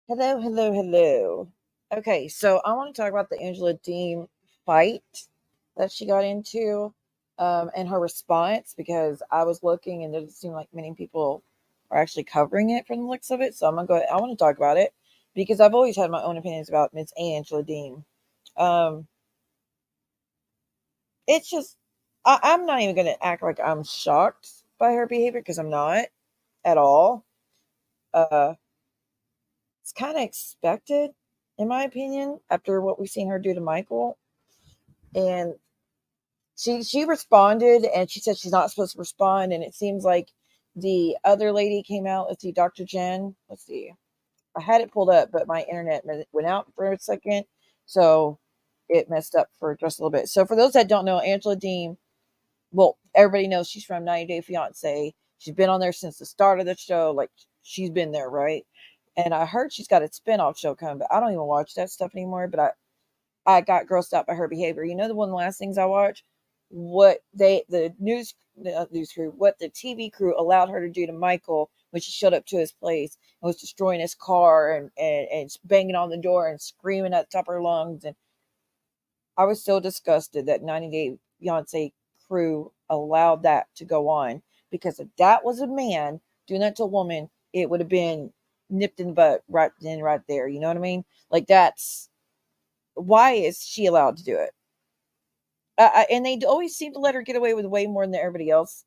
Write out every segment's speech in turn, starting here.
Hello, hello, hello. Okay, so I want to talk about the Angela Deem fight that she got into, and her response because I was looking and it doesn't seem like many people are actually covering it from the looks of it. So I'm gonna go. I want to talk about it because I've always had my own opinions about Miss Angela Deem. Um, it's just I'm not even gonna act like I'm shocked by her behavior because I'm not at all. Uh, it's kind of expected, in my opinion, after what we've seen her do to Michael. And she responded, and she said she's not supposed to respond. And it seems like the other lady came out. Let's see, Dr. Jenn. Let's see. I had it pulled up, but my internet went out for a second, so it messed up for just a little bit. So for those that don't know, Angela Deem, well, everybody knows she's from 90 Day Fiance. She's been on there since the start of the show. Like, she's been there, right? And I heard she's got a spinoff show coming, but I don't even watch that stuff anymore. But I got grossed out by her behavior. You know, the one of the last things I watched, what the news crew, what the TV crew allowed her to do to Michael when she showed up to his place and was destroying his car and banging on the door and screaming at the top of her lungs. And I was so disgusted that 90 Day Fiance crew allowed that to go on, because if that was a man doing that to a woman, it would have been nipped in the butt right then, right there. You know what I mean? Like, that's why is she allowed to do it? And they always seem to let her get away with way more than everybody else.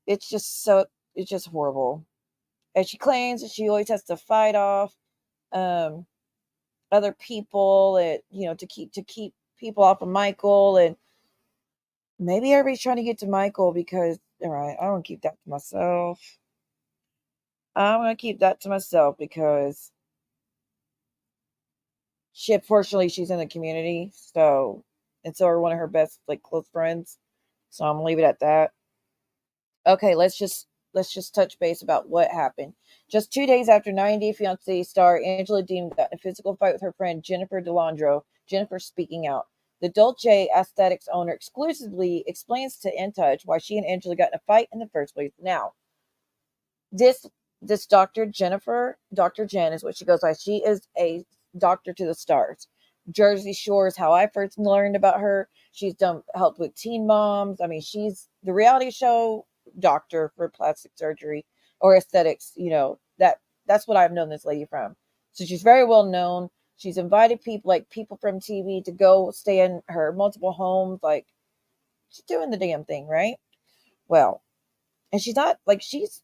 It's just so it's just horrible. And she claims that she always has to fight off um, other people, and to keep people off of Michael. And maybe everybody's trying to get to Michael because, all right, I don't keep that to myself. I'm gonna keep that to myself because fortunately she's in the community, so and so are one of her best like close friends. So I'm gonna leave it at that. Okay, let's just touch base about what happened. Just 2 days after 90 Day Fiancé star Angela Deem got in a physical fight with her friend Jennifer DeLandro, Jennifer speaking out. The Dolce Aesthetics owner exclusively explains to In Touch why she and Angela got in a fight in the first place. Now, this this Dr. Jen is what she goes by. She is a doctor to the stars. Jersey Shore is how I first learned about her. She's done helped with teen moms. I mean, she's the reality show doctor for plastic surgery or aesthetics. That's what I've known this lady from. So she's very well known. She's invited people from TV to go stay in her multiple homes. Like, she's doing the damn thing, right? Well, and she's not like she's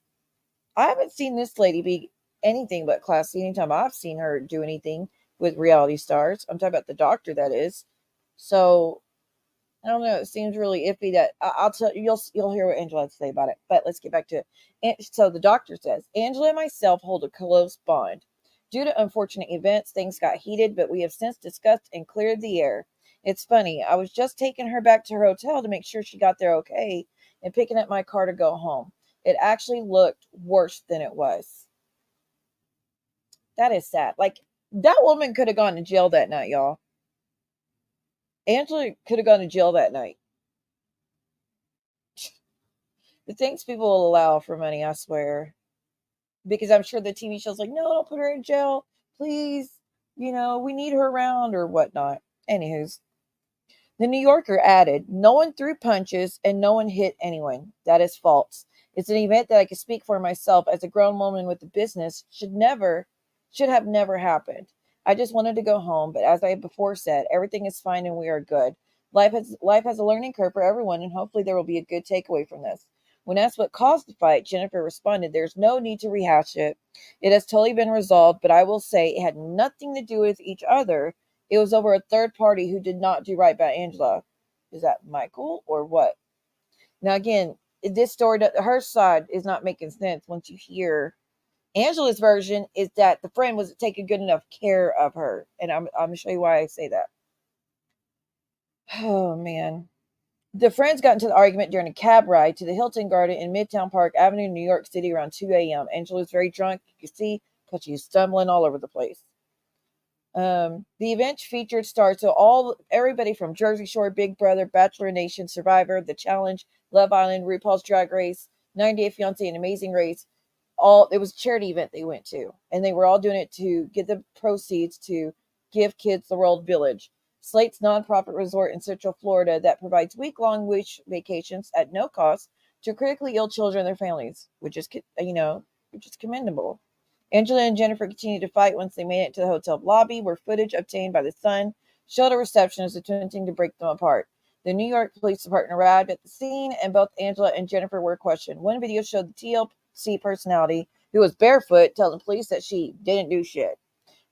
I haven't seen this lady be anything but classy anytime I've seen her do anything with reality stars. I'm talking about the doctor, that is. So I don't know. It seems really iffy that I'll tell you. You'll hear what Angela has to say about it. But let's get back to it. So the doctor says Angela and myself hold a close bond. Due to unfortunate events, things got heated, but we have since discussed and cleared the air. It's funny. I was just taking her back to her hotel to make sure she got there okay, and picking up my car to go home. It actually looked worse than it was. That is sad. Like, that woman could have gone to jail that night, y'all. Angela could have gone to jail that night. The things people will allow for money, I swear. Because I'm sure the TV show's like, no, don't put her in jail. Please. We need her around or whatnot. Anywho's. The New Yorker added, no one threw punches and no one hit anyone. That is false. It's an event that I can speak for myself as a grown woman with a business should have never happened. I just wanted to go home, but as I before said, everything is fine and we are good. Life has a learning curve for everyone, and hopefully there will be a good takeaway from this. When asked what caused the fight, Jennifer responded, there's no need to rehash it. It has totally been resolved, but I will say it had nothing to do with each other. It was over a third party who did not do right by Angela. Is that Michael or what? Now, again, this story, her side is not making sense once you hear Angela's version is that the friend wasn't taking good enough care of her. And I'm going to show you why I say that. Oh, man. The friends got into the argument during a cab ride to the Hilton Garden in Midtown Park Avenue, New York City around 2 a.m. Angela was very drunk. You can see because she's stumbling all over the place. The event featured stars so everybody from Jersey Shore, Big Brother, Bachelor Nation, Survivor, The Challenge, Love Island, RuPaul's Drag Race, 90 Day Fiance, and Amazing Race. it was a charity event they went to, and they were all doing it to get the proceeds to give kids the World Village, Slate's nonprofit resort in Central Florida that provides week-long wish vacations at no cost to critically ill children and their families, which is commendable. Angela and Jennifer continued to fight once they made it to the hotel lobby, where footage obtained by the Sun showed a receptionist attempting to break them apart. The New York Police Department arrived at the scene, and both Angela and Jennifer were questioned. One video showed the TLC personality, who was barefoot, telling police that she didn't do shit.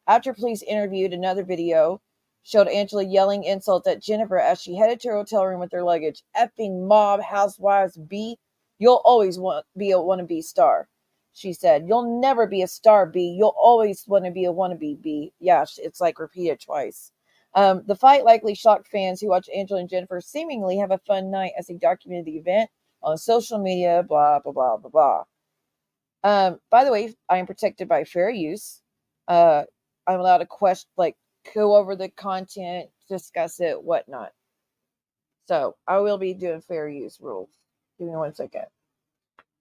After police interviewed, another video showed Angela yelling insults at Jennifer as she headed to her hotel room with her luggage. Effing mob housewives B, you'll always want to be a wannabe star, she said. You'll never be a star, B. You'll always want to be a wannabe, B. Yeah, it's like repeated twice. The fight likely shocked fans who watched Angela and Jennifer seemingly have a fun night as they documented the event on social media, blah, blah, blah, blah, blah. By the way, I am protected by fair use. I'm allowed to go over the content, discuss it, whatnot. So I will be doing fair use rules. Give me 1 second.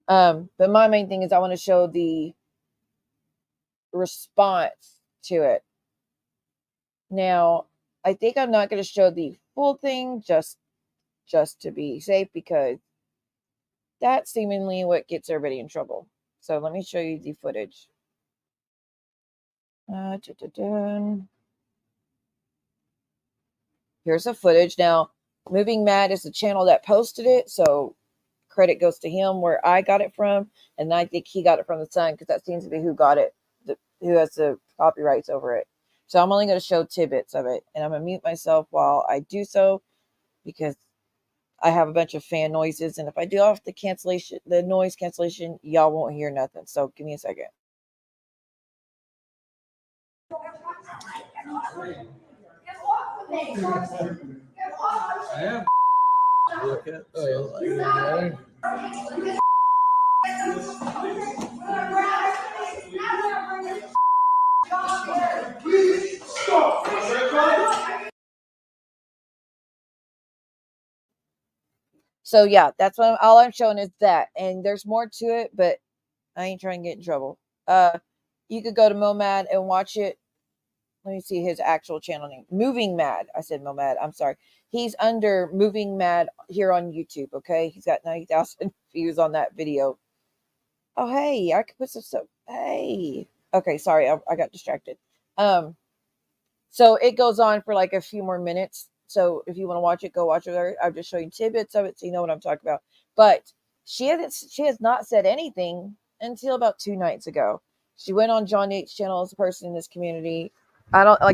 But my main thing is I want to show the response to it. Now, I think I'm not going to show the full thing just to be safe, because that's seemingly what gets everybody in trouble. So let me show you the footage. Here's the footage. Now, Moving Mad is the channel that posted it, so credit goes to him where I got it from, and I think he got it from the Sun, because that seems to be who got it, who has the copyrights over it. So I'm only going to show tidbits of it, and I'm going to mute myself while I do so, because I have a bunch of fan noises, and if I do off the noise cancellation, y'all won't hear nothing. So give me a second. So yeah, that's what all I'm showing is that, and there's more to it, but I ain't trying to get in trouble. You could go to Momad and watch it. Let me see his actual channel name. Moving Mad. I said Momad. I'm sorry. He's under Moving Mad here on YouTube. Okay, he's got 90,000 views on that video. Oh hey, I could put some stuff. Hey, okay, sorry, I got distracted. So it goes on for like a few more minutes. So if you want to watch it, go watch it. I'll just show you tidbits of it so you know what I'm talking about. But she has not said anything until about 2 nights ago. She went on John Yates' channel as a person in this community. I don't know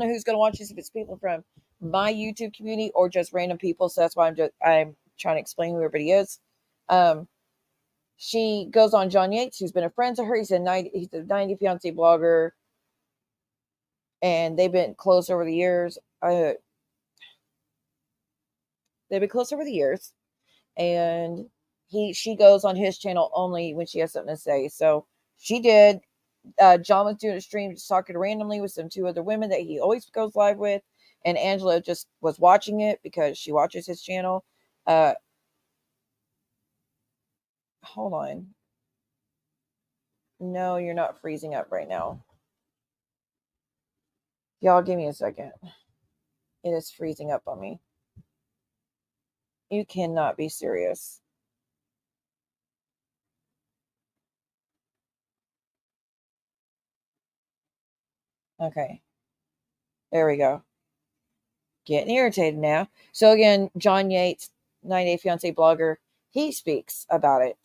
who's going to watch this, if it's people from my YouTube community or just random people. So that's why I'm trying to explain who everybody is. She goes on John Yates, who's been a friend to her. He's a 90 fiance blogger, and they've been close over the years. And she goes on his channel only when she has something to say. So she did. John was doing a stream just talking randomly with some 2 other women that he always goes live with, and Angela just was watching it because she watches his channel. Hold on. No, you're not freezing up right now. Y'all give me a second. It is freezing up on me. You cannot be serious. Okay. There we go. Getting irritated now. So again, John Yates, 90 Day Fiance blogger, he speaks about it.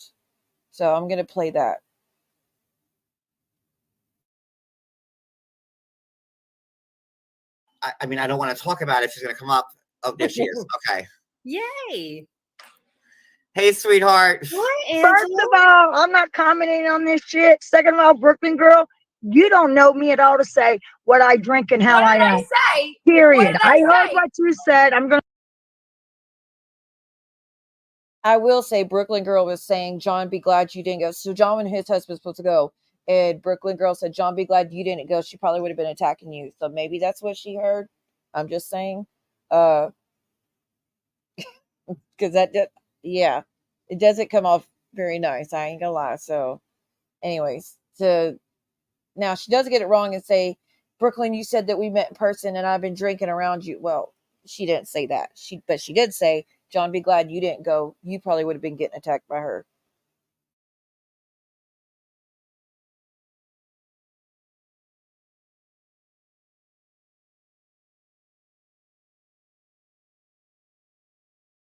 So I'm going to play that. I mean, I don't want to talk about it. She's going to come up. Oh, there she is. Okay. Yay. Hey, sweetheart. What, First of all, I'm not commenting on this shit. Second of all, Brooklyn girl, you don't know me at all to say what I drink and how I am. Say? Period. I heard what you said. I will say Brooklyn Girl was saying, John, be glad you didn't go. So John and his husband supposed to go. And Brooklyn Girl said, John, be glad you didn't go. She probably would have been attacking you. So maybe that's what she heard. I'm just saying. Because yeah, it doesn't come off very nice. I ain't gonna lie. So anyways, now she does get it wrong and say, Brooklyn, you said that we met in person and I've been drinking around you. Well, she didn't say that. But she did say, John, be glad you didn't go. You probably would have been getting attacked by her.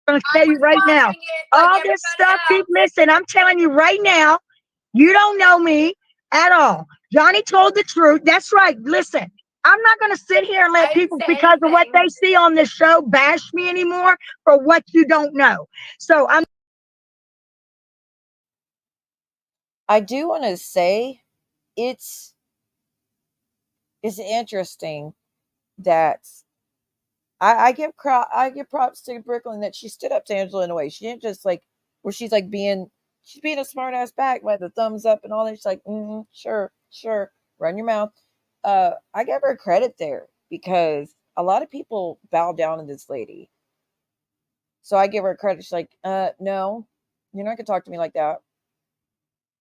I'm going to tell you right now, all this stuff keep missing. I'm telling you right now, you don't know me at all. Johnny told the truth. That's right. Listen, I'm not going to sit here and let people, because of what they see on this show, bash me anymore for what you don't know. So I do want to say it's interesting that I give props to Brooklyn that she stood up to Angela in a way. She didn't just like where she's being a smart ass back by the thumbs up and all that. She's like, sure, run your mouth. I give her credit there because a lot of people bow down to this lady. So I give her credit. She's like, no, you're not gonna talk to me like that.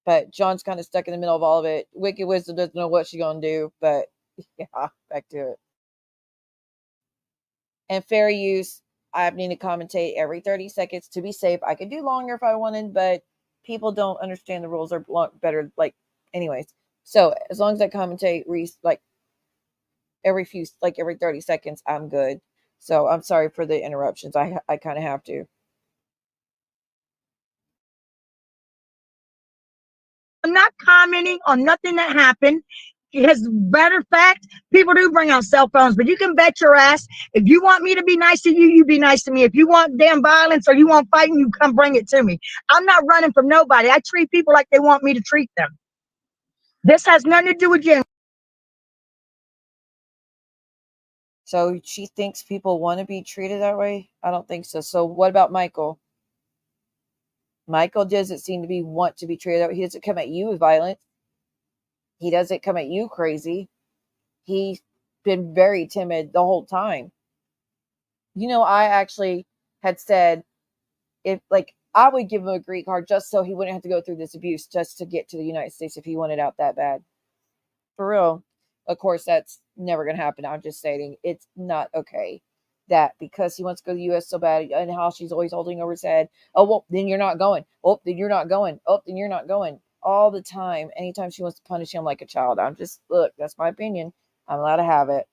But John's kind of stuck in the middle of all of it. Wicked Wisdom doesn't know what she's gonna do, but yeah, back to it. And fair use, I need to commentate every 30 seconds to be safe. I could do longer if I wanted, but people don't understand the rules are better. Like, anyways. So as long as I commentate every 30 seconds, I'm good. So I'm sorry for the interruptions. I kind of have to. I'm not commenting on nothing that happened. As a matter of fact, people do bring out cell phones, but you can bet your ass, if you want me to be nice to you, you be nice to me. If you want damn violence or you want fighting, you come bring it to me. I'm not running from nobody. I treat people like they want me to treat them. This has nothing to do with Jenn. So she thinks people want to be treated that way? I don't think so. So what about Michael? Michael doesn't seem to want to be treated that way. He doesn't come at you with violence. He doesn't come at you crazy. He's been very timid the whole time. I actually had said if I would give him a green card just so he wouldn't have to go through this abuse just to get to the United States if he wanted out that bad. For real. Of course, that's never going to happen. I'm just stating it's not okay that because he wants to go to the U.S. so bad and how she's always holding over his head. Oh, well, then you're not going. Oh, then you're not going. Oh, then you're not going. All the time. Anytime she wants to punish him like a child. Look, that's my opinion. I'm allowed to have it.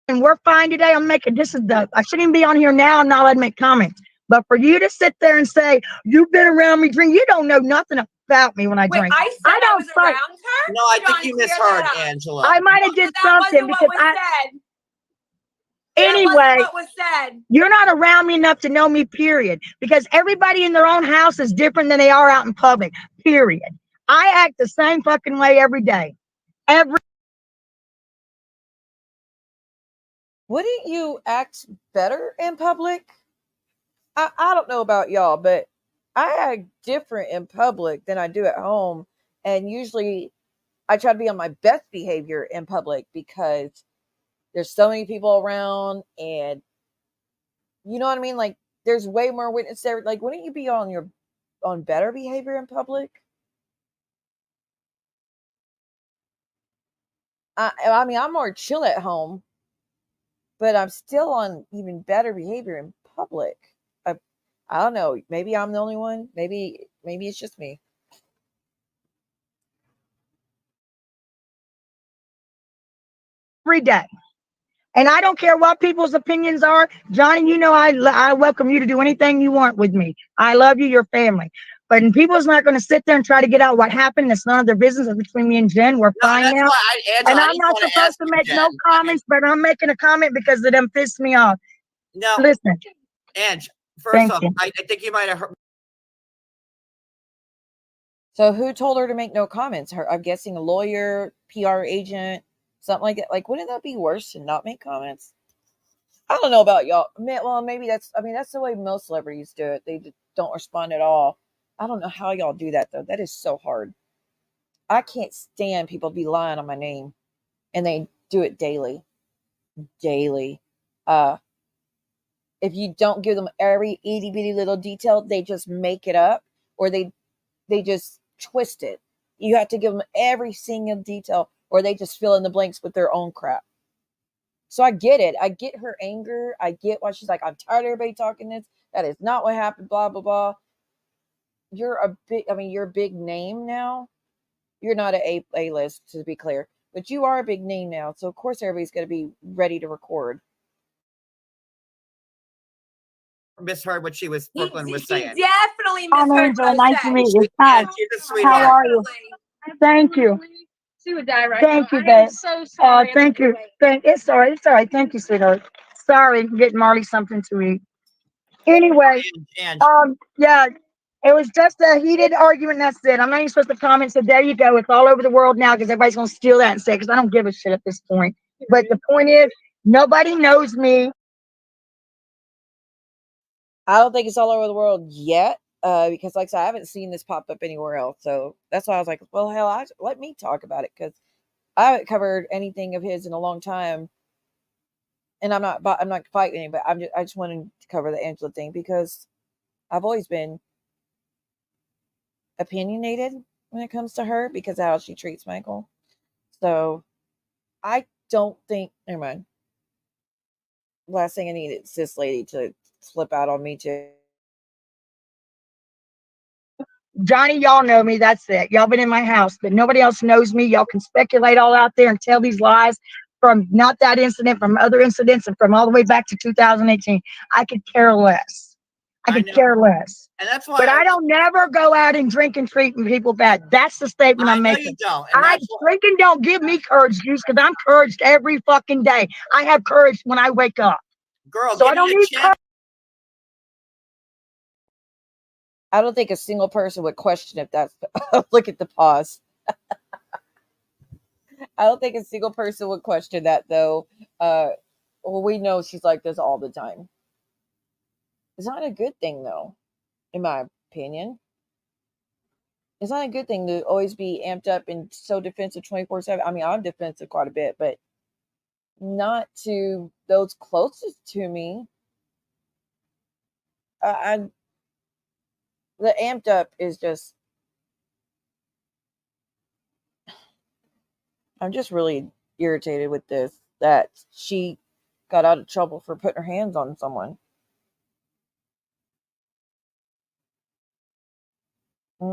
And we're fine today. I shouldn't even be on here now and not let make comments. But for you to sit there and say, you've been around me drink, you don't know nothing about me when I drink. I said I was around her? No, I think you misheard, Angela. I might have did something because anyway, what was said. You're not around me enough to know me, period. Because everybody in their own house is different than they are out in public, period. I act the same fucking way every day. Wouldn't you act better in public? I don't know about y'all, but I act different in public than I do at home. And usually I try to be on my best behavior in public because there's so many people around and you know what I mean? Like there's way more witness there. Like, wouldn't you be on better behavior in public? I mean, I'm more chill at home, but I'm still on even better behavior in public. I don't know. Maybe I'm the only one. Maybe it's just me. Every day. And I don't care what people's opinions are. Johnny, I welcome you to do anything you want with me. I love you, your family. But people's not going to sit there and try to get out what happened. It's none of their business. It's between me and Jenn. We're fine now. Angela, and I'm not supposed to make no comments, but I'm making a comment because it done pissed me off. No. Listen. Ange, first off, I think you might have heard. So who told her to make no comments? I'm guessing a lawyer, PR agent, something like that. Like, wouldn't that be worse to not make comments? I don't know about y'all. Well, maybe that's the way most celebrities do it. They just don't respond at all. I don't know how y'all do that though. That is so hard. I can't stand people be lying on my name, and they do it daily. If you don't give them every itty bitty little detail, they just make it up, or they they just twist it. You have to give them every single detail, or they just fill in the blanks with their own crap. So I get it. I get her anger. I get why she's like, I'm tired of everybody talking this. That is not what happened, blah, blah, blah. You're a big name now. You're not a A-list, to be clear, but you are a big name now. So of course everybody's going to be ready to record. Misheard what Brooklyn was He saying. definitely I'm misheard Angela. what I Nice said. to meet you. And Hi. she's a How sweetheart. are you? Thank you. She would die right Thank now. you, I am babe. so sorry. Thank you. It's all right. It's all right. Thank you, sweetheart. Sorry, I'm getting Marley something to eat. Anyway, And yeah, it was just a heated argument. That's it. I'm not even supposed to comment. So there you go. It's all over the world now because everybody's gonna steal that and say because I don't give a shit at this point. But the point is, nobody knows me. I don't think it's all over the world yet, because like I said, I haven't seen this pop up anywhere else. So that's why I was like, well, hell, let me talk about it because I haven't covered anything of his in a long time. And I'm not fighting anybody. I just wanted to cover the Angela thing because I've always been opinionated when it comes to her because of how she treats Michael. So I don't think, never mind. Last thing I need is this lady to flip out on me too. Johnny, y'all know me. That's it. Y'all been in my house, but nobody else knows me. Y'all can speculate all out there and tell these lies from not that incident, from other incidents, and from all the way back to 2018. I could care less. I could care less. And that's why But I don't never go out and drink and treat people bad. That's the statement I'm making. You don't. And Drinking don't give me courage juice because I'm couraged every fucking day. I have courage when I wake up. Girl, so I don't need courage. I don't think a single person would question if that's look at the pause. I don't think a single person would question that though. Well, we know she's like this all the time. It's not a good thing though, in my opinion. It's not a good thing to always be amped up and so defensive 24/7. I mean, I'm defensive quite a bit, but not to those closest to me. The amped up is just, I'm just really irritated with this, that she got out of trouble for putting her hands on someone. Say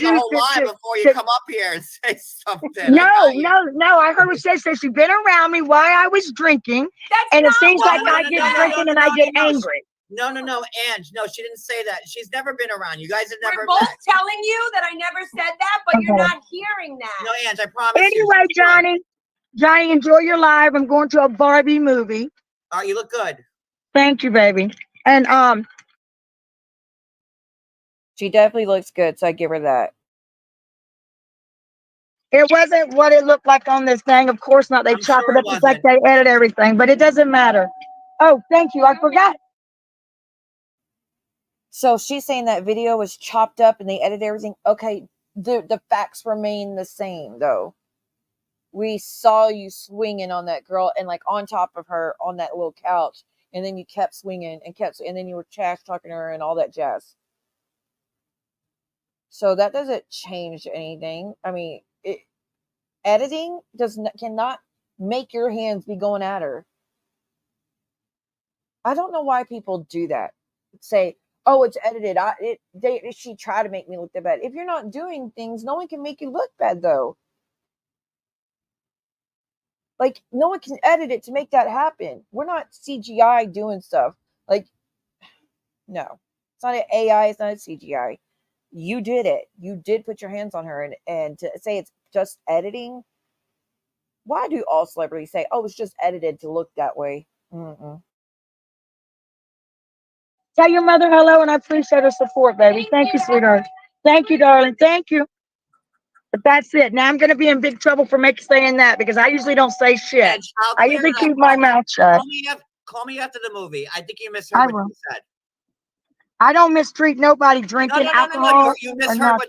the whole lie before you come up here and say something. No. I heard what she said. She's been around me while I was drinking. And it seems like I get drinking and I get angry. No, Ange. No, she didn't say that. She's never been around. You guys have never We're both met. telling you that I never said that, but you're not hearing that. No, Ange, I promise anyway, you. Johnny, enjoy your live. I'm going to a Barbie movie. Oh, you look good. Thank you, baby. And she definitely looks good, so I give her that. It wasn't what it looked like on this thing. Of course not. They chop it up just like they edit everything, but it doesn't matter. Oh, thank you. I forgot. So she's saying that video was chopped up and they edited everything. Okay, the facts remain the same, though. We saw you swinging on that girl and like on top of her on that little couch, and then you kept swinging and then you were trash talking to her and all that jazz. So that doesn't change anything. I mean, editing cannot make your hands be going at her. I don't know why people do that. Say, oh, it's edited. She tried to make me look that bad. If you're not doing things, no one can make you look bad, though. Like, no one can edit it to make that happen. We're not CGI doing stuff. Like, no. It's not an AI. It's not a CGI. You did it. You did put your hands on her. And to say it's just editing, why do all celebrities say, oh, it's just edited to look that way? Mm-mm. Tell your mother hello, and I appreciate her support, baby. Thank you, sweetheart. Thank you, darling. Thank you. But that's it. Now I'm going to be in big trouble for saying that because I usually don't say shit. I usually keep my mouth shut. Call me after the movie. I think you misheard what you said. I don't mistreat nobody drinking alcohol. No. You misheard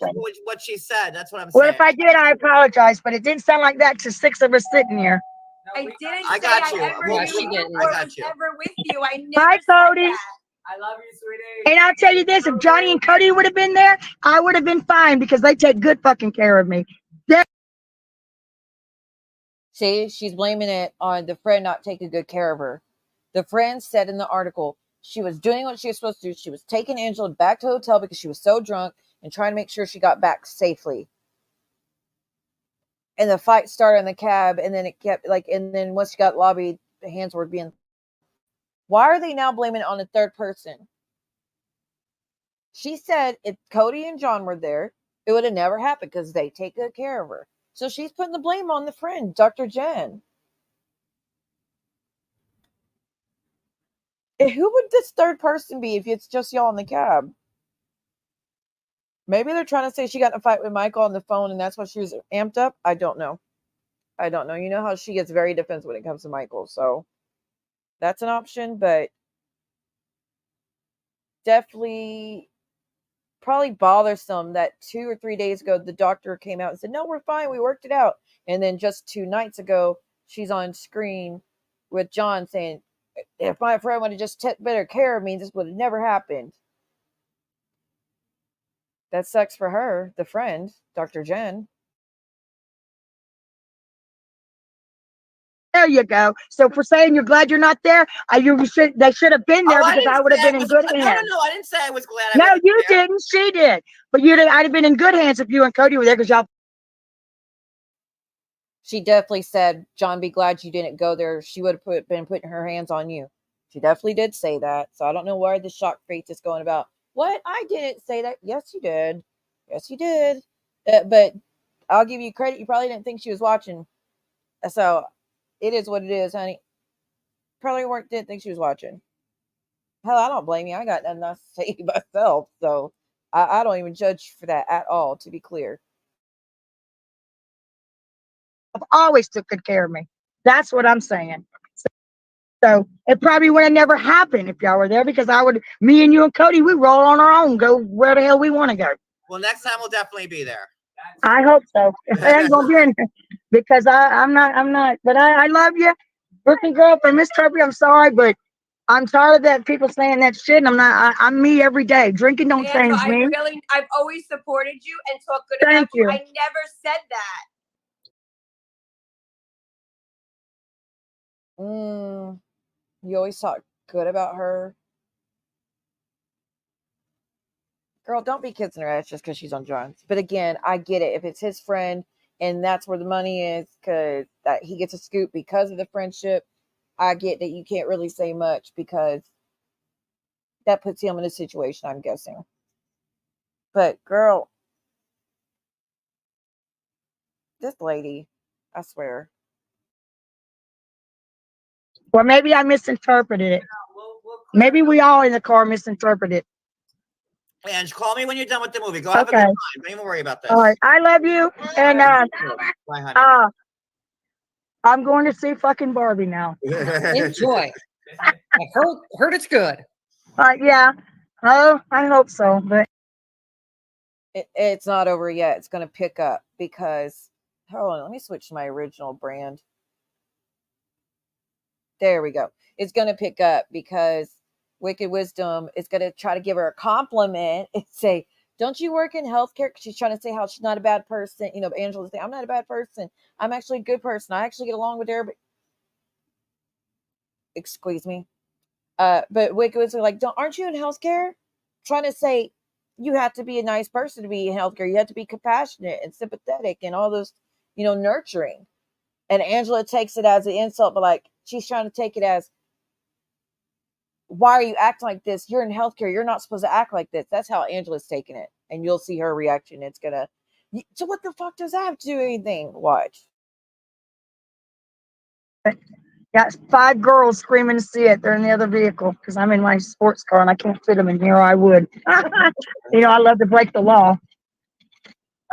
what she said. That's what I'm saying. Well, if I did, I apologize, but it didn't sound like that to 6 of us sitting here. I didn't I say got I you. ever Yeah, knew she didn't. or I got was you. ever with you. I never Bye, said Cody. that. I love you, sweetie. And I'll tell you this, if Johnny and Cody would have been there, I would have been fine because they take good fucking care of me. See, she's blaming it on the friend not taking good care of her. The friend said in the article she was doing what she was supposed to do. She was taking Angela back to the hotel because she was so drunk and trying to make sure she got back safely. And the fight started in the cab, and then it kept and then once she got lobbied, the hands were being. Why are they now blaming it on a third person? She said if Cody and John were there, it would have never happened because they take good care of her. So she's putting the blame on the friend, Dr. Jenn. Who would this third person be if it's just y'all in the cab? Maybe they're trying to say she got in a fight with Michael on the phone and that's why she was amped up. I don't know. You know how she gets very defensive when it comes to Michael. So that's an option, but definitely probably bothersome that 2 or 3 days ago, the doctor came out and said, no, we're fine. We worked it out. And then just 2 nights ago, she's on screen with John saying, if my friend would have just took better care of me, this would have never happened. That sucks for her, the friend, Dr. Jenn. There you go. So for saying you're glad you're not there, they should have been there because I would have been in good hands. No, I didn't say I was glad. No, you didn't. She did. But I'd have been in good hands if you and Cody were there because y'all. She definitely said, John, be glad you didn't go there. She would have been putting her hands on you. She definitely did say that. So I don't know where the shock face is going about. What? I didn't say that. Yes, you did. Yes, you did. But I'll give you credit. You probably didn't think she was watching. So it is what it is, honey. Probably didn't think she was watching. Hell, I don't blame you. I got nothing else to say myself. So I don't even judge for that at all, to be clear. Always took good care of me. That's what I'm saying. So it probably would have never happened if y'all were there because me and you and Cody, we roll on our own, go where the hell we want to go. Well, next time we'll definitely be there. I hope so. I ain't gonna be in because I'm not. But I love you, working girl. For Miss Turpy, I'm sorry, but I'm tired of that people saying that shit. And I'm not. I'm me every day. Drinking don't change me. I've always supported you and talked good about you. I never said that. You always talk good about her. Girl, don't be kissing her ass just because she's on drugs. But again, I get it. If it's his friend and that's where the money is, because that he gets a scoop because of the friendship, I get that you can't really say much because that puts him in a situation, I'm guessing. But girl, this lady, I swear. Well, maybe I misinterpreted it. Maybe we all in the car misinterpreted it. And call me when you're done with the movie. Go have a good time. Don't even worry about this. All right. I love you. And Bye, honey. I'm going to see fucking Barbie now. Enjoy. I've heard it's good. Yeah. Oh, I hope so. But it's not over yet. It's going to pick up because, hold on, let me switch to my original brand. There we go. It's going to pick up because Wicked Wisdom is going to try to give her a compliment and say, don't you work in healthcare? Because she's trying to say how she's not a bad person. You know, Angela's saying, I'm not a bad person. I'm actually a good person. I actually get along with everybody. Excuse me. But Wicked Wisdom like, aren't you in healthcare? Trying to say you have to be a nice person to be in healthcare. You have to be compassionate and sympathetic and all those, nurturing. And Angela takes it as an insult, but like she's trying to take it as, why are you acting like this? You're in healthcare. You're not supposed to act like this. That's how Angela's taking it. And you'll see her reaction. It's going to, so what the fuck does that have to do with anything? Watch. got 5 girls screaming to see it. They're in the other vehicle because I'm in my sports car and I can't fit them in here. I would. I love to break the law.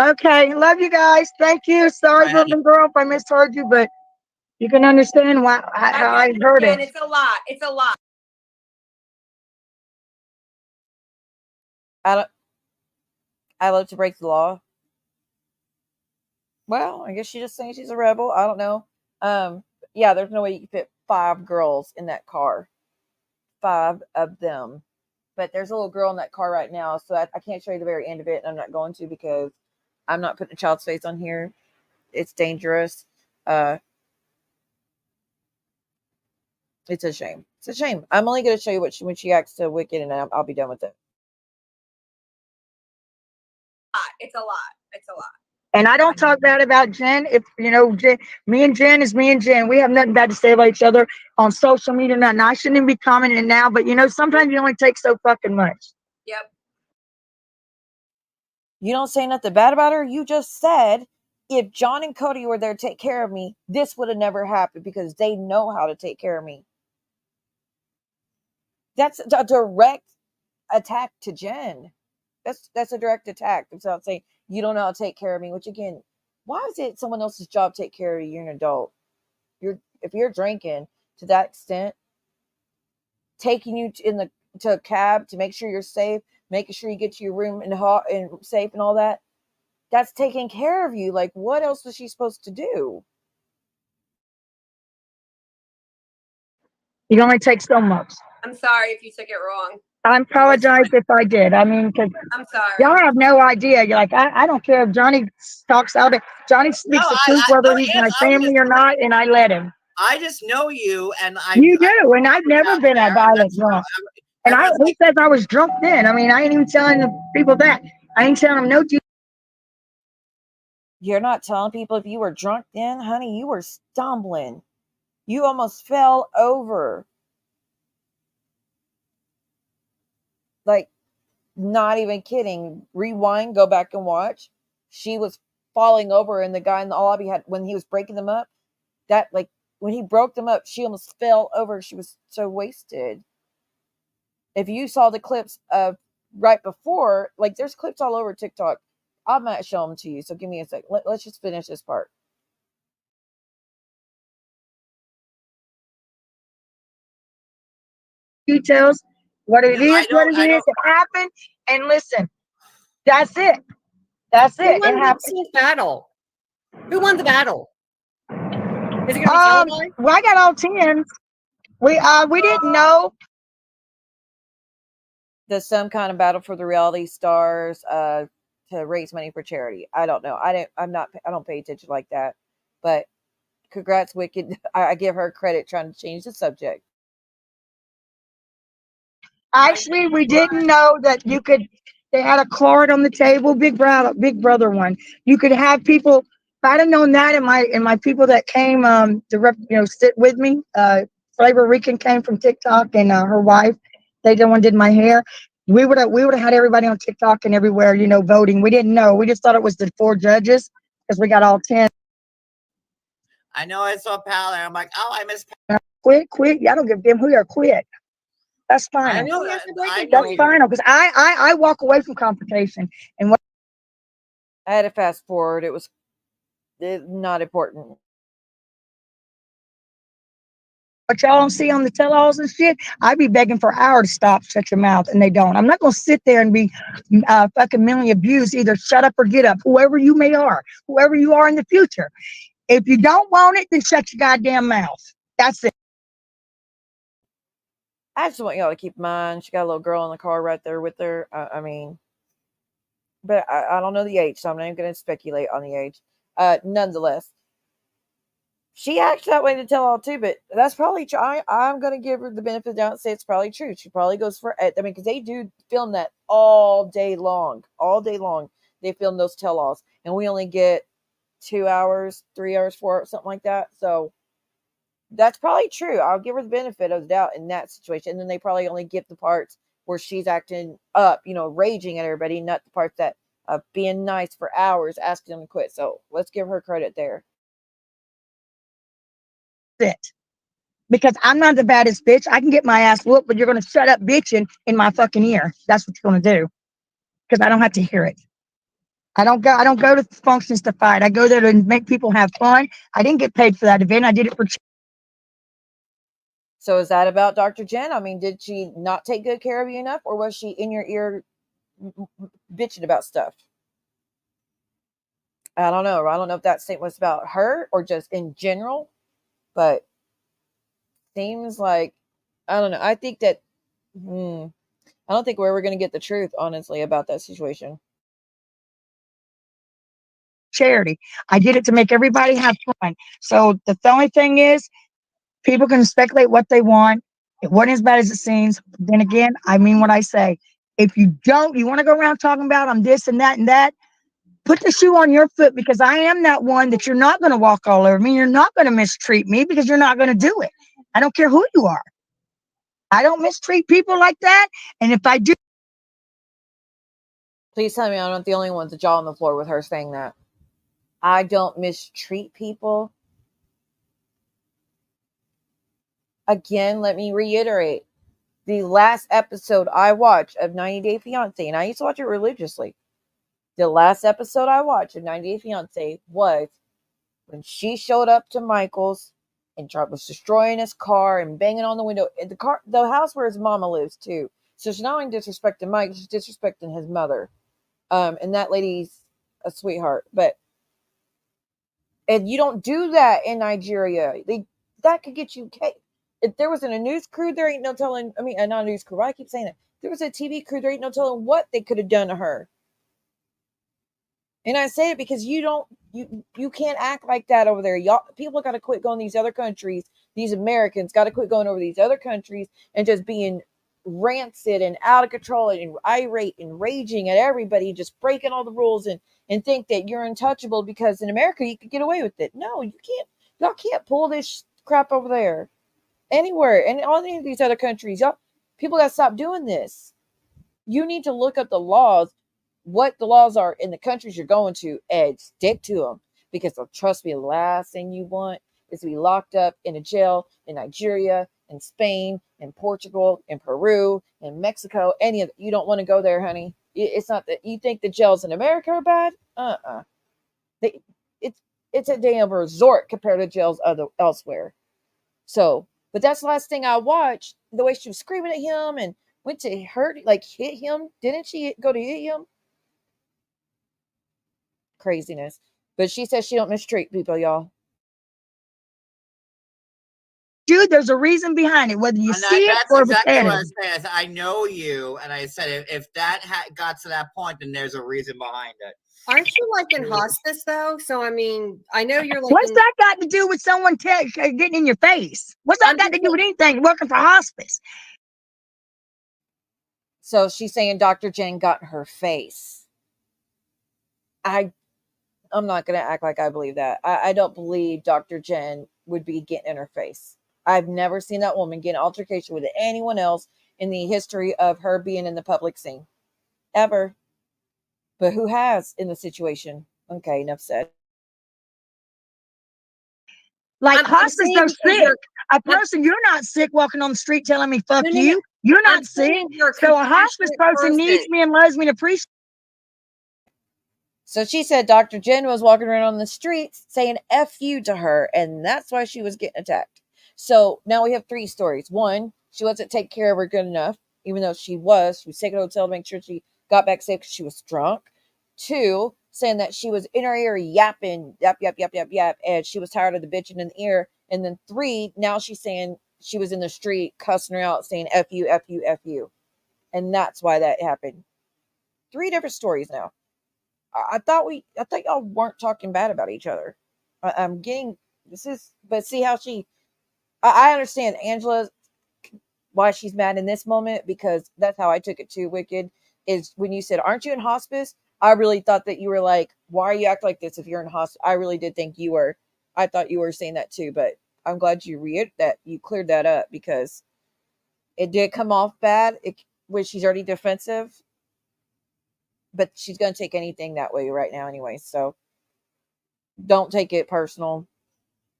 Okay. Love you guys. Thank you. Sorry, Brooklyn girl, if I misheard you, but you can understand how I heard it. It's a lot. It's a lot. I love to break the law. Well, I guess she's just saying she's a rebel. I don't know. Yeah, there's no way you can fit 5 girls in that car. 5 of them. but there's a little girl in that car right now, so I can't show you the very end of it, and I'm not going to because I'm not putting a child's face on here. It's dangerous. It's a shame. It's a shame. I'm only going to show you when she acts so wicked, and I'll be done with it. It's a lot. It's a lot. And I don't talk bad about Jen. If you know, me and Jen is me and Jen. We have nothing bad to say about each other on social media. Nothing. I shouldn't even be commenting now, but you know, sometimes you only take so fucking much. Yep. You don't say nothing bad about her. You just said if John and Cody were there to take care of me, this would have never happened because they know how to take care of me. That's a direct attack to Jen. That's a direct attack. It's not saying you don't know how to take care of me, which again, why is it someone else's job to take care of you? You're an adult. If you're drinking to that extent, taking you to a cab to make sure you're safe, making sure you get to your room and safe and all that, that's taking care of you. Like, what else was she supposed to do? You only take so much. I'm sorry if you took it wrong. I apologize if I did. I mean, because I'm sorry. y'all have no idea. You're like, I don't care if Johnny talks out. Johnny speaks the truth, whether he's my family or not, and I let him. I just know you, and You do, and I've never been a violent drunk. And who says I was drunk then? I mean, I ain't even telling the people that. I ain't telling them no. You're not telling people if you were drunk then, honey. You were stumbling. You almost fell over. Like, not even kidding. Rewind, go back and watch. She was falling over, and the guy in the lobby had, when he was breaking them up, that, like, when he broke them up, she almost fell over. She was so wasted. If you saw the clips of right before, like, there's clips all over TikTok. I might show them to you. So give me a sec. Let's just finish this part. Details, what it is, it happened. And listen, that's it. That's it. Who won this battle? Who won the battle? Is it gonna be televised? Well, I got all 10. We didn't know. There's some kind of battle for the reality stars to raise money for charity. I don't know. I don't pay attention like that. But congrats, Wicked. I give her credit trying to change the subject. Actually, we didn't know that you could. They had a card on the table, big brother one. You could have people. If I'd have known that, and my people that came to sit with me, Flavor Rican came from TikTok, and her wife, they the one did my hair. We would have had everybody on TikTok and everywhere, voting. We didn't know. We just thought it was the 4 judges because we got all 10. I know I saw Pal there. I'm like, oh, I miss Pal. Quit. Y'all don't give them who are quit. That's fine. I know that's final because I walk away from confrontation. And what I had to fast forward. It was not important. What y'all don't see on the tell-alls and shit, I be begging for hours to stop, shut your mouth, and they don't. I'm not gonna sit there and be fucking mentally abused. Either shut up or get up. Whoever you are in the future. If you don't want it, then shut your goddamn mouth. That's it. I just want y'all to keep in mind, she got a little girl in the car right there with her. I mean, but I don't know the age, so I'm not even going to speculate on the age. Nonetheless, she acts that way to tell all too, but that's probably true. I'm going to give her the benefit of the doubt and say it's probably true. She probably goes for it. I mean, because they do film that all day long. All day long, they film those tell-alls, and we only get 2 hours, 3 hours, 4 hours, something like that. So that's probably true. I'll give her the benefit of the doubt in that situation. And then they probably only get the parts where she's acting up, raging at everybody, not the parts that being nice for hours, asking them to quit. So let's give her credit there. It. Because I'm not the baddest bitch. I can get my ass whooped, but you're going to shut up bitching in my fucking ear. That's what you're going to do. Because I don't have to hear it. I don't go to functions to fight. I go there to make people have fun. I didn't get paid for that event. I did it for. So is that about Dr. Jenn? I mean, did she not take good care of you enough, or was she in your ear bitching about stuff? I don't know. I don't know if that statement was about her or just in general, but seems like, I don't know. I think that I don't think we're ever going to get the truth, honestly, about that situation. Charity. I did it to make everybody have fun. So the only thing is, people can speculate what they want. It wasn't as bad as it seems. Then again, I mean what I say. If you want to go around talking about I'm this and that, put the shoe on your foot, because I am that one that you're not going to walk all over me. You're not going to mistreat me, because you're not going to do it. I don't care who you are. I don't mistreat people like that. And if I do, please tell me I'm not the only one with the jaw on the floor with her saying that. I don't mistreat people. Again, let me reiterate. The last episode I watched of 90 Day Fiancé, and I used to watch it religiously. The last episode I watched of 90 Day Fiancé was when she showed up to Michael's and was destroying his car and banging on the window. The house where his mama lives too. So she's not only disrespecting Mike, she's disrespecting his mother. And that lady's a sweetheart. And you don't do that in Nigeria. That could get you. If there wasn't a news crew, there ain't no telling. I mean, not a news crew. Why I keep saying that? If there was a TV crew, there ain't no telling what they could have done to her. And I say it because you can't act like that over there. Y'all, people got to quit going to these other countries. These Americans got to quit going over these other countries and just being rancid and out of control and irate and raging at everybody, just breaking all the rules and think that you're untouchable because in America you could get away with it. No, you can't. Y'all can't pull this crap over there anywhere. And all these other countries, y'all, people got to stop doing this. You need to look up the laws, what the laws are in the countries you're going to, and stick to them. Because trust me, the last thing you want is to be locked up in a jail in Nigeria, in Spain, in Portugal, in Peru, in Mexico. Any of you don't want to go there, honey. It's not that you think the jails in America are bad. It's a damn resort compared to jails elsewhere. So, but that's the last thing I watched. The way she was screaming at him and went to hit him. Didn't she go to hit him? Craziness. But she says she don't mistreat people, y'all. dude, there's a reason behind it, whether you see it or exactly what I was saying. I know you, and I said if that got to that point, then there's a reason behind it. Aren't you like in hospice though? So I mean, I know you're like. What's that got to do with someone getting in your face? What's that got to do with anything? Working for hospice. So she's saying Dr. Jenn got in her face. I'm not going to act like I believe that. I don't believe Dr. Jenn would be getting in her face. I've never seen that woman get an altercation with anyone else in the history of her being in the public scene. Ever. But who has in the situation? Okay, enough said. Like hospice, they're sick. A person, you're not sick walking on the street telling me, fuck you. No. You're not sick. So a hospice person needs me and loves me and appreciates. So she said Dr. Jenn was walking around on the streets saying F you to her, and that's why she was getting attacked. So now we have three stories. One, she wasn't taking care of her good enough, even though she was taking a hotel to make sure she got back safe because she was drunk. Two, saying that she was in her ear yapping, yap, and she was tired of the bitching in the ear. And then three, now she's saying she was in the street cussing her out, saying F you, F you, F you. And that's why that happened. Three different stories now. I thought y'all weren't talking bad about each other. I'm getting but see how I understand Angela, why she's mad in this moment, because that's how I took it too, Wicked, is when you said, aren't you in hospice? I really thought that you were like, why are you acting like this if you're in hospice? I really did think you were. I thought you were saying that too, but I'm glad you cleared that up, because it did come off bad when she's already defensive. But she's going to take anything that way right now anyway. So don't take it personal.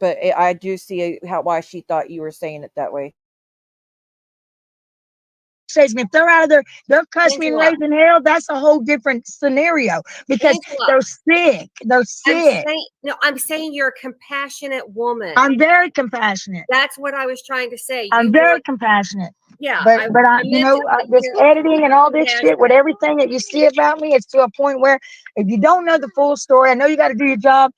But I do see why she thought you were saying it that way. Says me, if they're out of there, they're cussing me and raising hell. That's a whole different scenario, because they're sick. They're sick. I'm saying you're a compassionate woman. I'm very compassionate. That's what I was trying to say. I'm very compassionate. Yeah, but this editing and all this shit with everything that you see about me, it's to a point where if you don't know the full story, I know you got to do your job.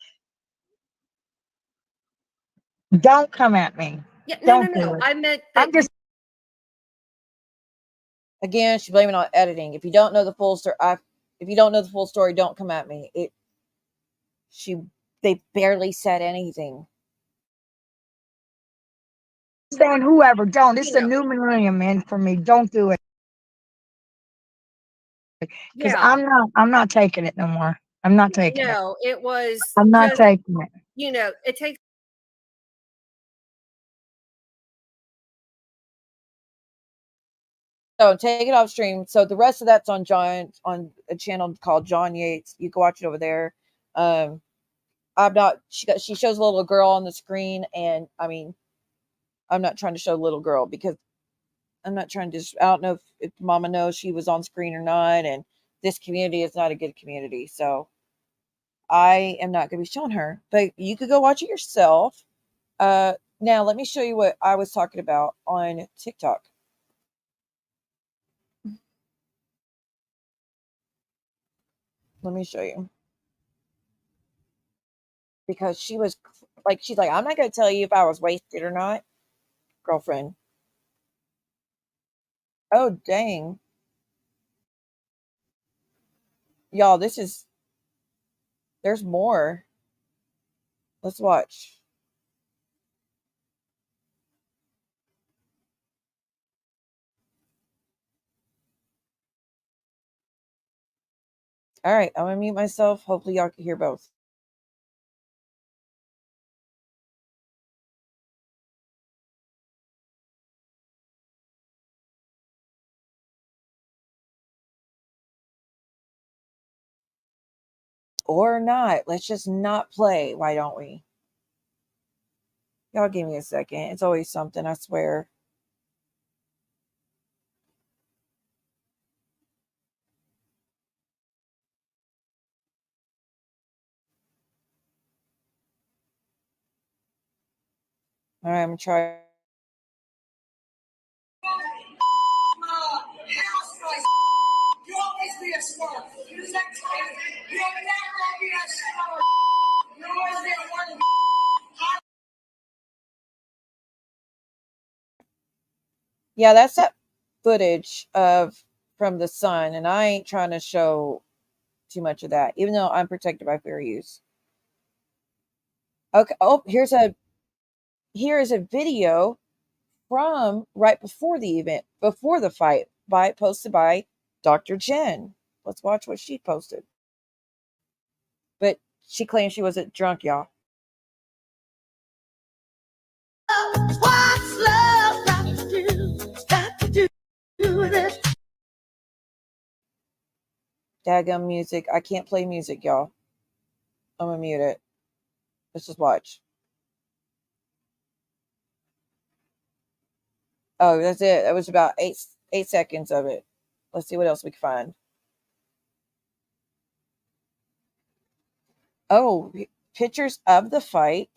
Don't come at me. Yeah, no. I meant that. Again, she blaming on editing. If you don't know the full story, don't come at me. They barely said anything. Saying whoever, don't. It's the new millennium, man. For me, don't do it. Because I'm not taking it no more. I'm not taking it. No, it was. I'm not taking it. It takes. So take it off stream. So the rest of that's on a channel called John Yates. You can watch it over there. I'm not. She shows a little girl on the screen, and I mean, I'm not trying to show a little girl because I'm not trying to. I don't know if Mama knows she was on screen or not, and this community is not a good community, so I am not going to be showing her. But you could go watch it yourself. Now let me show you what I was talking about on TikTok. Let me show you. Because she's like, I'm not going to tell you if I was wasted or not, girlfriend. Oh, dang. Y'all, there's more. Let's watch. All right, I'm going to mute myself. Hopefully y'all can hear both. Or not. Let's just not play. Why don't we? Y'all give me a second. It's always something, I swear. All right, I'm going to try. You always be a star. You next time, you'll never be a star. You always be a one. Yeah, that's that footage from the sun, and I ain't trying to show too much of that, even though I'm protected by fair use. Okay. Oh, here is a video from right before the event, before the fight, posted by Dr. Jenn. Let's watch what she posted. But she claims she wasn't drunk, y'all. What's love got to do? Got to do with it. Daggum music. I can't play music, y'all. I'm gonna mute it. Let's just watch. Oh, that's it. That was about eight seconds of it. Let's see what else we can find. Oh, pictures of the fight.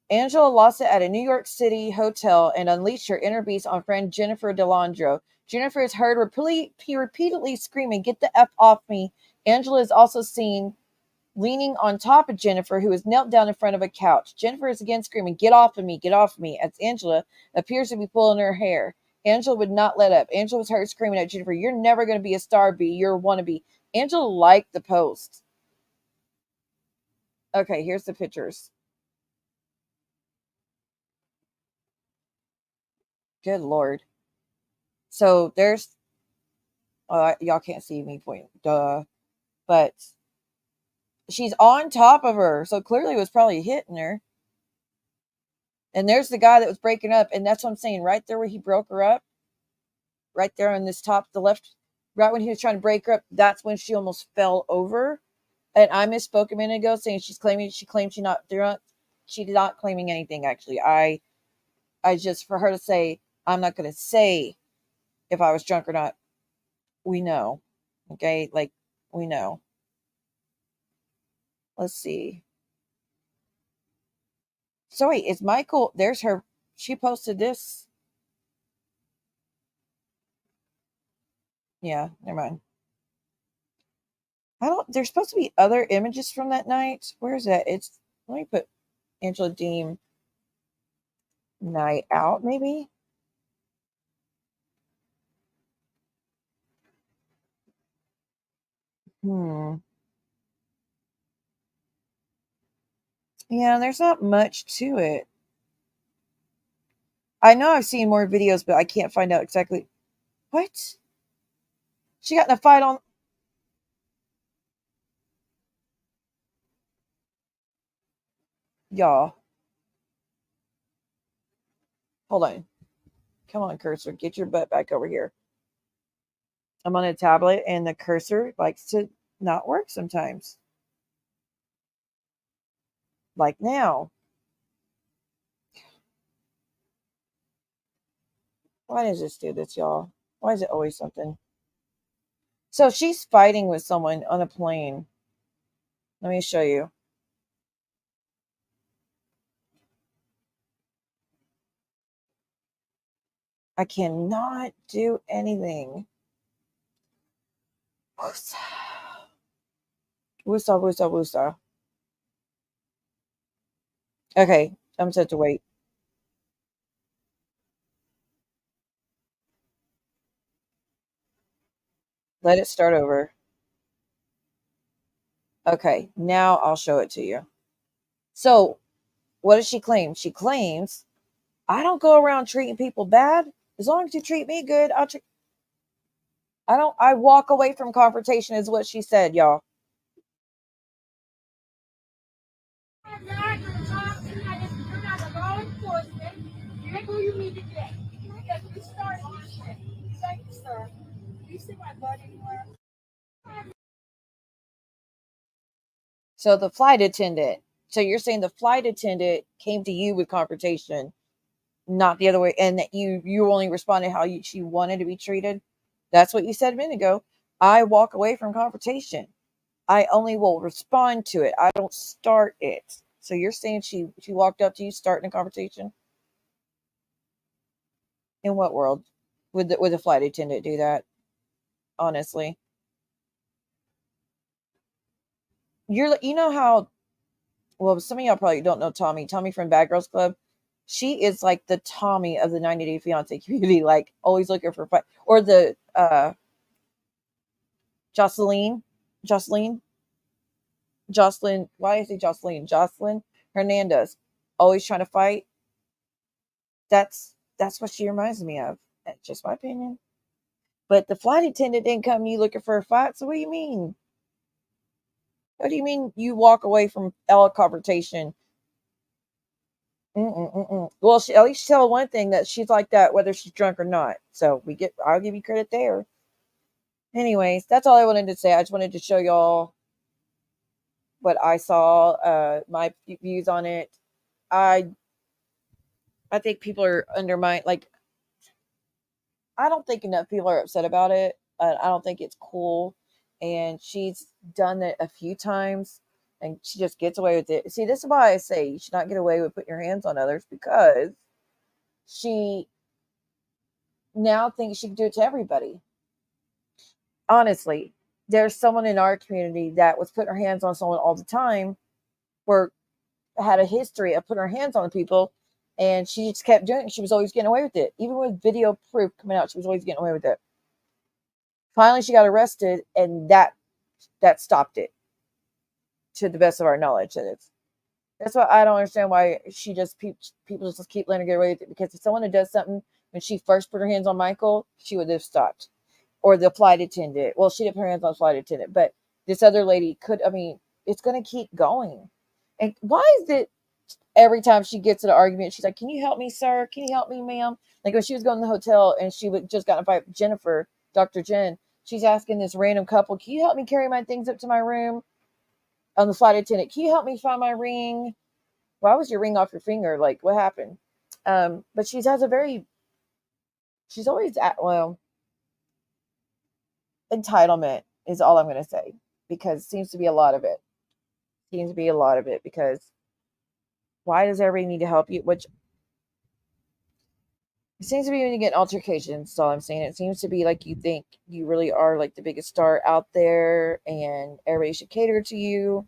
Angela lost it at a New York City hotel and unleashed her inner beast on friend Jennifer DeLandro. Jennifer is heard repeatedly screaming, "Get the F off me." Angela is also seen leaning on top of Jennifer, who is knelt down in front of a couch. Jennifer is again screaming, "Get off of me, get off of me," as Angela appears to be pulling her hair. Angela would not let up. Angela was heard screaming at Jennifer, "You're never going to be a star, B. You're a wannabe." Angela liked the post. Okay, here's the pictures. Good Lord. So there's, y'all can't see me point, duh. But she's on top of her, so clearly it was probably hitting her. And there's the guy that was breaking up, and that's what I'm saying. Right there where he broke her up, right there on this top, the left, right when he was trying to break her up, that's when she almost fell over. And I misspoke a minute ago saying she claimed she's not drunk. She's not claiming anything, actually. I just, for her to say, I'm not going to say if I was drunk or not. We know. Okay? Like, we know. Let's see. So wait, is Michael, there's her, she posted this. Yeah, never mind. There's supposed to be other images from that night. Where is that? Let me put Angela Deem. night out, maybe? Yeah, there's not much to it. I know I've seen more videos, but I can't find out exactly. What? She got in a fight on. Y'all. Hold on. Come on, cursor. Get your butt back over here. I'm on a tablet and the cursor likes to not work sometimes. Like now. Why does this do this, y'all? Why is it always something? So she's fighting with someone on a plane. Let me show you. I cannot do anything. Woosa, woosa, woosa, woosa. Okay, I'm set to wait. Let it start over. Okay, now I'll show it to you. So, what does she claim? She claims, I don't go around treating people bad. As long as you treat me good, I'll treat. I walk away from confrontation, is what she said, y'all. I'm not going to talk to you. You're not a law enforcement. You're who you need to get. Because we start on shit. Thank you, sir. Do you see my butt anywhere? So the flight attendant. So you're saying the flight attendant came to you with confrontation, not the other way, and that you only responded how she wanted to be treated. That's what you said a minute ago. I walk away from confrontation. I only will respond to it. I don't start it. So you're saying she walked up to you starting a conversation? In what world would the flight attendant do that? Honestly, you know how, well, some of y'all probably don't know Tommy. Tommy from Bad Girls Club. She is like the Tommy of the 90 Day Fiance community, like always looking for fight. Or the Jocelyn, Jocelyn, Jocelyn. Why is it Jocelyn? Jocelyn Hernandez, always trying to fight. That's what she reminds me of. That's just my opinion. But the flight attendant didn't come to you looking for a fight. So what do you mean? What do you mean you walk away from all confrontation? Well, at least tell one thing that she's like that, whether she's drunk or not. So I'll give you credit there. Anyways, that's all I wanted to say. I just wanted to show y'all what I saw, my views on it. I think people are undermined. Like, I don't think enough people are upset about it. I don't think it's cool. And she's done it a few times and she just gets away with it. See, this is why I say you should not get away with putting your hands on others, because she now thinks she can do it to everybody. Honestly, there's someone in our community that was putting her hands on someone all the time, or had a history of putting her hands on people, and she just kept doing it. She was always getting away with it. Even with video proof coming out, she was always getting away with it. Finally, she got arrested, and that stopped it, to the best of our knowledge. That's why I don't understand why she just people just keep letting her get away with it. Because if someone does something when she first put her hands on Michael, she would have stopped. Or the flight attendant. Well, she didn't put her hands on the flight attendant, but this other lady could. I mean, it's going to keep going. And why is it every time she gets in an argument, she's like, "Can you help me, sir? Can you help me, ma'am?" Like when she was going to the hotel and she would just got in a fight with Jennifer, Dr. Jenn. She's asking this random couple, "Can you help me carry my things up to my room?" On the flight attendant, "Can you help me find my ring?" Why was your ring off your finger? Like, what happened? But she's always at, well, entitlement is all I'm going to say, because it seems to be a lot of it. Seems to be a lot of it, because why does everybody need to help you? Which it seems to be when you get altercations. That's all I'm saying. It seems to be like you think you really are like the biggest star out there and everybody should cater to you.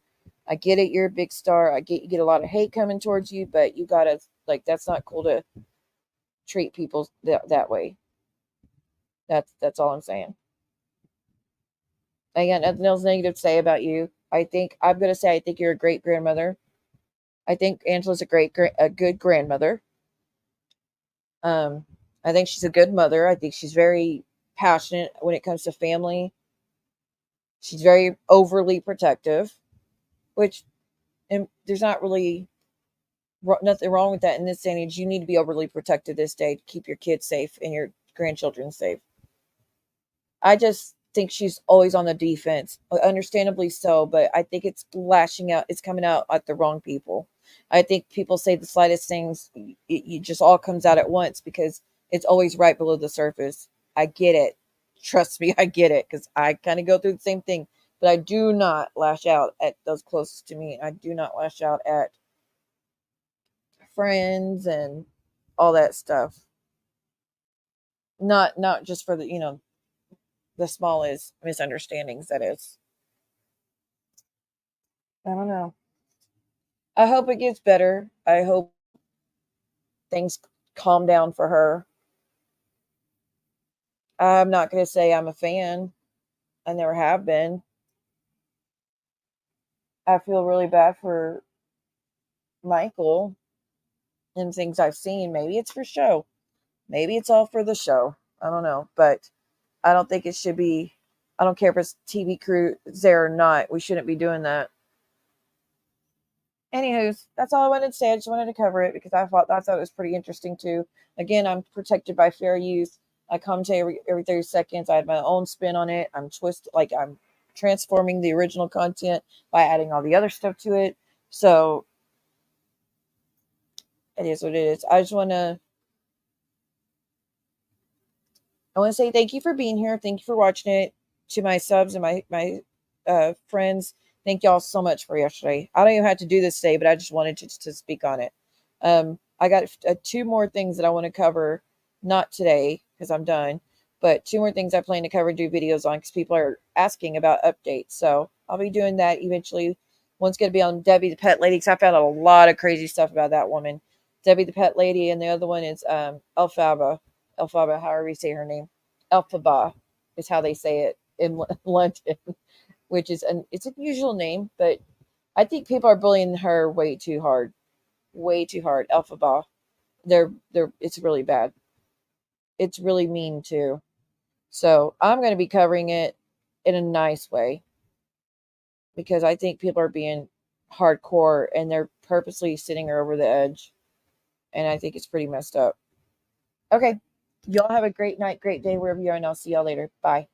I get it. You're a big star. I get you get a lot of hate coming towards you, but you got to Like, that's not cool to treat people that way. That's all I'm saying. I got nothing else negative to say about you. I'm gonna say I think you're a great grandmother. I think Angela's a good grandmother. I think she's a good mother. I think she's very passionate when it comes to family. She's very overly protective, which, and there's not really nothing wrong with that in this day and age. You need to be overly protective this day to keep your kids safe and your grandchildren safe. I just think she's always on the defense, understandably so, but I think it's lashing out. It's coming out at the wrong people. I think people say the slightest things, it just all comes out at once because it's always right below the surface. I get it. Trust me, I get it because I kind of go through the same thing, but I do not lash out at those closest to me. I do not lash out at friends and all that stuff. Not just for the smallest misunderstandings, that is. I don't know. I hope it gets better. I hope things calm down for her. I'm not going to say I'm a fan. I never have been. I feel really bad for Michael and things I've seen. Maybe it's for show. Maybe it's all for the show. I don't know. But I don't think it should be. I don't care if it's TV crew there or not. We shouldn't be doing that. Anywho, that's all I wanted to say. I just wanted to cover it because I thought it was pretty interesting too. Again, I'm protected by fair use. I commentate every 30 seconds. I had my own spin on it. I'm transforming the original content by adding all the other stuff to it. So it is what it is. I want to say thank you for being here. Thank you for watching it. To my subs and my friends, thank y'all so much for yesterday. I don't even have to do this today, but I just wanted to speak on it. I got 2 more things that I want to cover, not today because I'm done, but 2 more things I plan to cover and do videos on because people are asking about updates. So I'll be doing that eventually. One's going to be on Debbie the Pet Lady because I found out a lot of crazy stuff about that woman, Debbie the Pet Lady, and the other one is Elphaba, however you say her name. Elphaba is how they say it in London, which is it's an unusual name, but I think people are bullying her way too hard. Elphaba. It's really bad. It's really mean too. So I'm going to be covering it in a nice way because I think people are being hardcore and they're purposely sitting her over the edge. And I think it's pretty messed up. Okay. Y'all have a great night, great day, wherever you are, and I'll see y'all later. Bye.